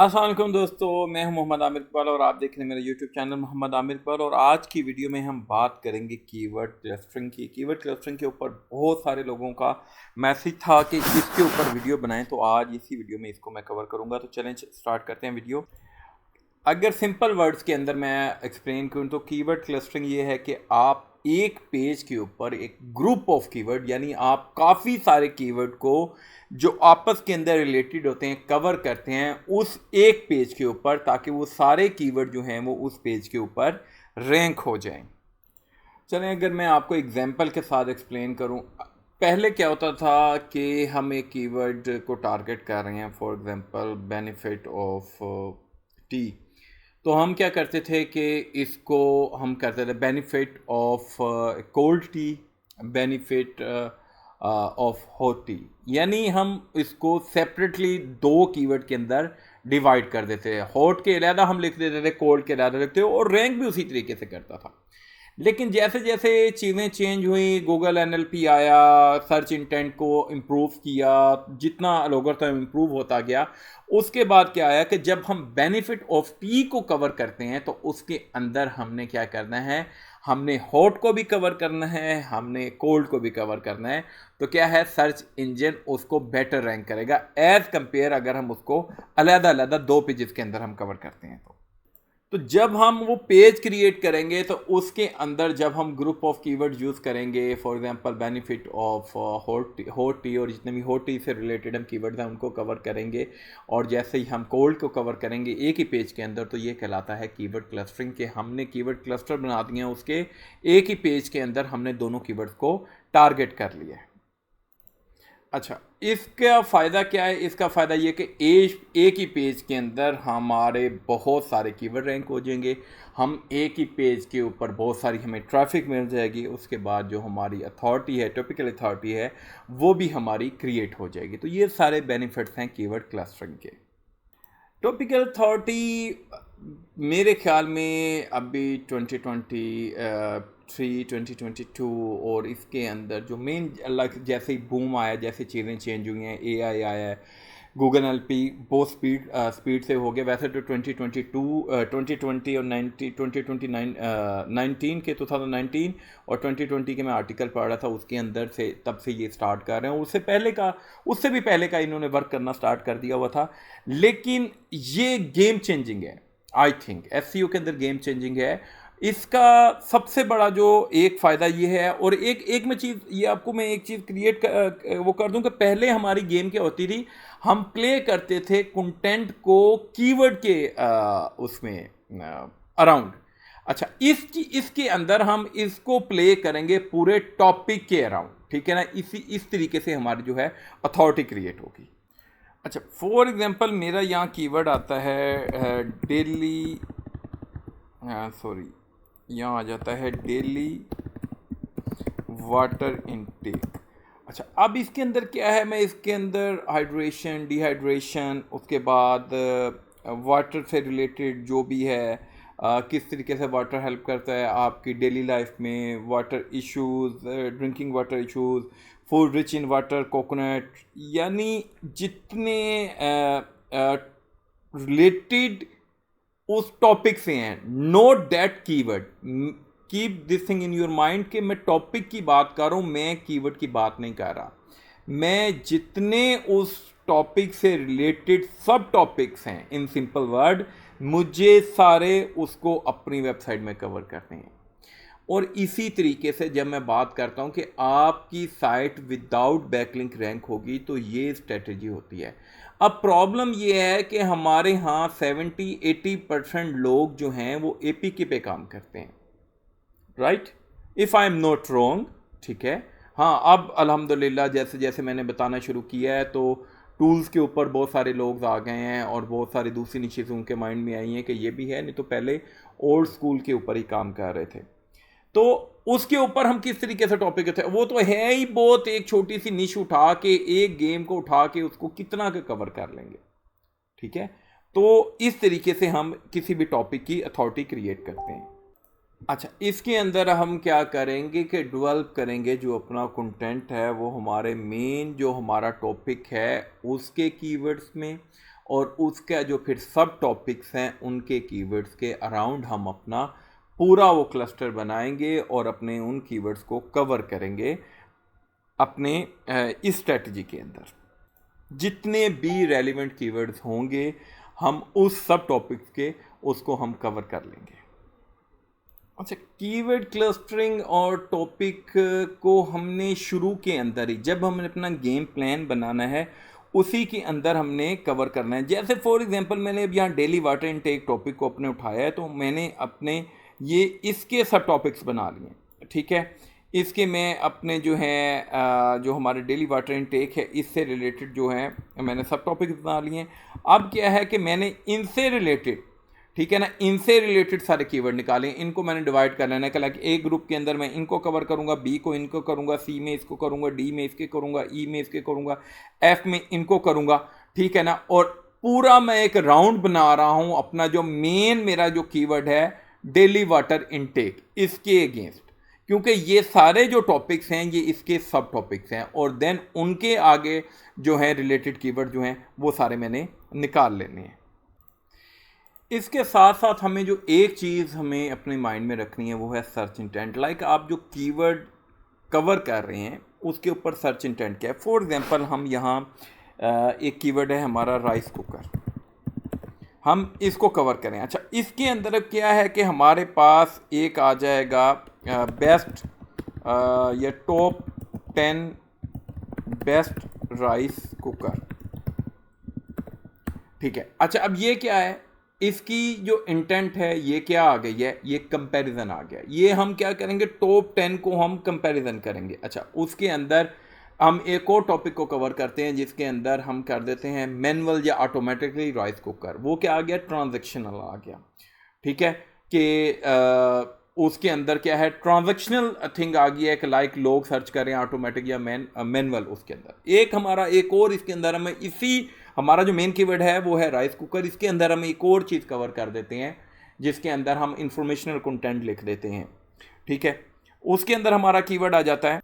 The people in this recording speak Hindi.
अस्सलाम वालेकुम दोस्तों, मैं हूं मोहम्मद आमिर इकबाल और आप देख रहे हैं मेरा यूट्यूब चैनल मोहम्मद आमिर इकबाल। और आज की वीडियो में हम बात करेंगे कीवर्ड क्लस्टरिंग की। कीवर्ड क्लस्टरिंग के ऊपर बहुत सारे लोगों का मैसेज था कि इसके ऊपर वीडियो बनाएं, तो आज इसी वीडियो में इसको मैं कवर करूंगा। तो चलें स्टार्ट करते हैं वीडियो। अगर सिंपल वर्ड्स के अंदर मैं एक्सप्लेन करूँ तो कीवर्ड क्लस्टरिंग ये है कि आप एक पेज के ऊपर एक ग्रुप ऑफ कीवर्ड, यानी आप काफ़ी सारे कीवर्ड को जो आपस के अंदर रिलेटेड होते हैं कवर करते हैं उस एक पेज के ऊपर, ताकि वो सारे कीवर्ड जो हैं वो उस पेज के ऊपर रैंक हो जाएं। चलें अगर मैं आपको एग्जांपल के साथ एक्सप्लेन करूं, पहले क्या होता था कि हम एक कीवर्ड को टारगेट कर रहे हैं, for example benefit of T. तो हम क्या करते थे कि इसको हम करते थे benefit of cold T, benefit of hot T, यानी हम इसको सेपरेटली दो कीवर्ड के अंदर डिवाइड कर देते हैं। हॉट के अलहदा हम लिख देते थे, कोल्ड के अलहदा लिखते थे, और रैंक भी उसी तरीके से करता था। लेकिन जैसे जैसे चीज़ें चेंज हुई, गूगल एनएलपी आया, सर्च इंटेंट को इम्प्रूव किया, जितना एल्गोरिथम इम्प्रूव होता गया, उसके बाद क्या आया कि जब हम बेनिफिट ऑफ टी को कवर करते हैं तो उसके अंदर हमने क्या करना है, हमने हॉट को भी कवर करना है, हमने कोल्ड को भी कवर करना है। तो क्या है, सर्च इंजन उसको बेटर रैंक करेगा एज कंपेयर अगर हम उसको अलग अलग दो पेजेस के अंदर हम कवर करते हैं। तो जब हम वो पेज क्रिएट करेंगे तो उसके अंदर जब हम ग्रुप ऑफ कीवर्ड यूज़ करेंगे, for example benefit of hot T, और जितने भी हॉट टी से रिलेटेड हम कीवर्ड्स हैं उनको कवर करेंगे, और जैसे ही हम कोल्ड को कवर करेंगे एक ही पेज के अंदर, तो ये कहलाता है कीवर्ड क्लस्टरिंग के हमने कीवर्ड क्लस्टर बना दिए हैं, उसके एक ही पेज के अंदर हमने दोनों कीवर्ड्स को टारगेट कर लिया है। अच्छा, इसका फ़ायदा क्या है? इसका फ़ायदा ये कि एक ही पेज के अंदर हमारे बहुत सारे कीवर्ड रैंक हो जाएंगे। हम एक ही पेज के ऊपर बहुत सारी हमें ट्रैफिक मिल जाएगी। उसके बाद जो हमारी अथॉरिटी है, टॉपिकल अथॉरिटी है, वो भी हमारी क्रिएट हो जाएगी। तो ये सारे बेनिफिट्स हैं कीवर्ड क्लस्टरिंग के। टॉपिकल अथॉरिटी मेरे ख्याल में अभी 2023 2022 और इसके अंदर जो मेन अलग जैसे ही बूम आया, जैसे चीज़ें चेंज हुई हैं, एआई आया है, गूगल एनएलपी बहुत स्पीड से हो गया। वैसे तो 2022 2020 और 2029 19 के 2019 और 2020 के मैं आर्टिकल पढ़ रहा था, उसके अंदर से तब से ये स्टार्ट कर रहे हैं। उससे भी पहले का इन्होंने वर्क करना स्टार्ट कर दिया हुआ था। लेकिन ये गेम चेंजिंग है, आई थिंक एसईओ के अंदर गेम चेंजिंग है। इसका सबसे बड़ा जो एक फ़ायदा ये है, और एक एक मैं चीज़ ये आपको मैं एक चीज़ वो कर दूं कि पहले हमारी गेम क्या होती थी, हम प्ले करते थे कंटेंट को कीवर्ड के उसमें अराउंड। अच्छा, इसके अंदर हम इसको प्ले करेंगे पूरे टॉपिक के अराउंड, ठीक है ना। इस तरीके से हमारी जो है अथॉरिटी क्रिएट होगी। अच्छा, फॉर एग्जांपल मेरा यहाँ कीवर्ड आता है डेली, सॉरी, यहाँ आ जाता है डेली वाटर इनटेक। अच्छा, अब इसके अंदर क्या है, मैं इसके अंदर हाइड्रेशन, डिहाइड्रेशन, उसके बाद वाटर से रिलेटेड जो भी है, किस तरीके से वाटर हेल्प करता है आपकी डेली लाइफ में, water issues, drinking water issues, food rich in water, coconut, यानी जितने रिलेटेड उस टॉपिक से हैं। Note that keyword, keep this thing in your mind कि मैं टॉपिक की बात कर रहा हूं, मैं कीवर्ड की बात नहीं कर रहा। मैं जितने उस टॉपिक से रिलेटेड सब टॉपिक्स हैं, इन सिंपल वर्ड, मुझे सारे उसको अपनी वेबसाइट में कवर करने हैं। और इसी तरीके से जब मैं बात करता हूं कि आपकी साइट विदाउट बैकलिंक रैंक होगी, तो ये स्ट्रेटजी होती है। अब प्रॉब्लम ये है कि हमारे यहाँ 70-80% लोग जो हैं वो एपीके पे काम करते हैं, right, if I am not wrong, ठीक है। हाँ, अब अल्हम्दुलिल्लाह जैसे जैसे मैंने बताना शुरू किया है तो टूल्स के ऊपर बहुत सारे लोग आ गए हैं, और बहुत सारी दूसरी चीज़ें उनके माइंड में आई हैं कि ये भी है, नहीं तो पहले ओल्ड स्कूल के ऊपर ही काम कर रहे थे। तो उसके ऊपर हम किस तरीके से टॉपिक थे, वो तो है ही बहुत, एक छोटी सी निश उठा के, एक गेम को उठा के उसको कितना के कवर कर लेंगे, ठीक है। तो इस तरीके से हम किसी भी टॉपिक की अथॉरिटी क्रिएट करते हैं। अच्छा, इसके अंदर हम क्या करेंगे कि डेवलप करेंगे जो अपना कंटेंट है वो हमारे मेन जो हमारा टॉपिक है उसके कीवर्ड्स में, और उसका जो फिर सब टॉपिक्स हैं उनके कीवर्ड्स के अराउंड हम अपना पूरा वो क्लस्टर बनाएंगे और अपने उन कीवर्ड्स को कवर करेंगे अपने इस स्ट्रेटजी के अंदर। जितने भी रेलिवेंट कीवर्ड्स होंगे हम उस सब टॉपिक्स के उसको हम कवर कर लेंगे। अच्छा, कीवर्ड क्लस्टरिंग और टॉपिक को हमने शुरू के अंदर ही, जब हमने अपना गेम प्लान बनाना है उसी के अंदर हमने कवर करना है। जैसे फॉर एग्जांपल मैंने अब यहाँ डेली वाटर इनटेक टॉपिक को अपने उठाया है, तो मैंने अपने ये इसके सब टॉपिक्स बना लिए, ठीक है। इसके मैं अपने जो है जो हमारे डेली वाटर इनटेक है इससे रिलेटेड जो है मैंने सब टॉपिक्स बना लिए हैं। अब क्या है कि मैंने इनसे रिलेटेड, ठीक है ना, इनसे रिलेटेड सारे कीवर्ड निकाले, इनको मैंने डिवाइड कर लेना है कि लाइक ए ग्रुप के अंदर मैं इनको कवर करूंगा, बी को इनको करूंगा, सी में इसको करूंगा, डी में इसके करूंगा, ई में इसके करूंगा, एफ में इनको करूंगा, ठीक है ना। और पूरा मैं एक राउंड बना रहा हूं अपना जो मेन मेरा जो कीवर्ड है डेली वाटर इनटेक, इसके अगेंस्ट, क्योंकि ये सारे जो टॉपिक्स हैं ये इसके सब टॉपिक्स हैं और देन उनके आगे जो है रिलेटेड कीवर्ड जो हैं वो सारे मैंने निकाल लेने हैं। इसके साथ साथ हमें जो एक चीज़ हमें अपने माइंड में रखनी है वो है सर्च इंटेंट। लाइक आप जो कीवर्ड कवर कर रहे हैं उसके ऊपर सर्च इंटेंट क्या है। फॉर एग्जांपल हम यहाँ एक कीवर्ड है हमारा राइस कुकर, हम इसको कवर करें। अच्छा, इसके अंदर अब क्या है कि हमारे पास एक आ जाएगा बेस्ट या टॉप 10 बेस्ट राइस कुकर, ठीक है। अच्छा, अब ये क्या है, इसकी जो इंटेंट है ये क्या आ गई है, ये कंपैरिजन आ गया। ये हम क्या करेंगे, टॉप 10 को हम कंपैरिजन करेंगे। अच्छा, उसके अंदर हम एक और टॉपिक को कवर करते हैं जिसके अंदर हम कर देते हैं मैनुअल या ऑटोमेटिकली राइस कुकर। वो क्या आ गया, ट्रांजैक्शनल आ गया, ठीक है। कि उसके अंदर क्या है, ट्रांजैक्शनल थिंग आ गई है कि लाइक लोग सर्च करें ऑटोमेटिक या मैनुअल। उसके अंदर एक हमारा एक और, इसके अंदर हमें इसी हमारा जो मेन कीवर्ड है वो है राइस कुकर, इसके अंदर हम एक और चीज़ कवर कर देते हैं जिसके अंदर हम इंफॉर्मेशनल कंटेंट लिख देते हैं, ठीक है। उसके अंदर हमारा कीवर्ड आ जाता है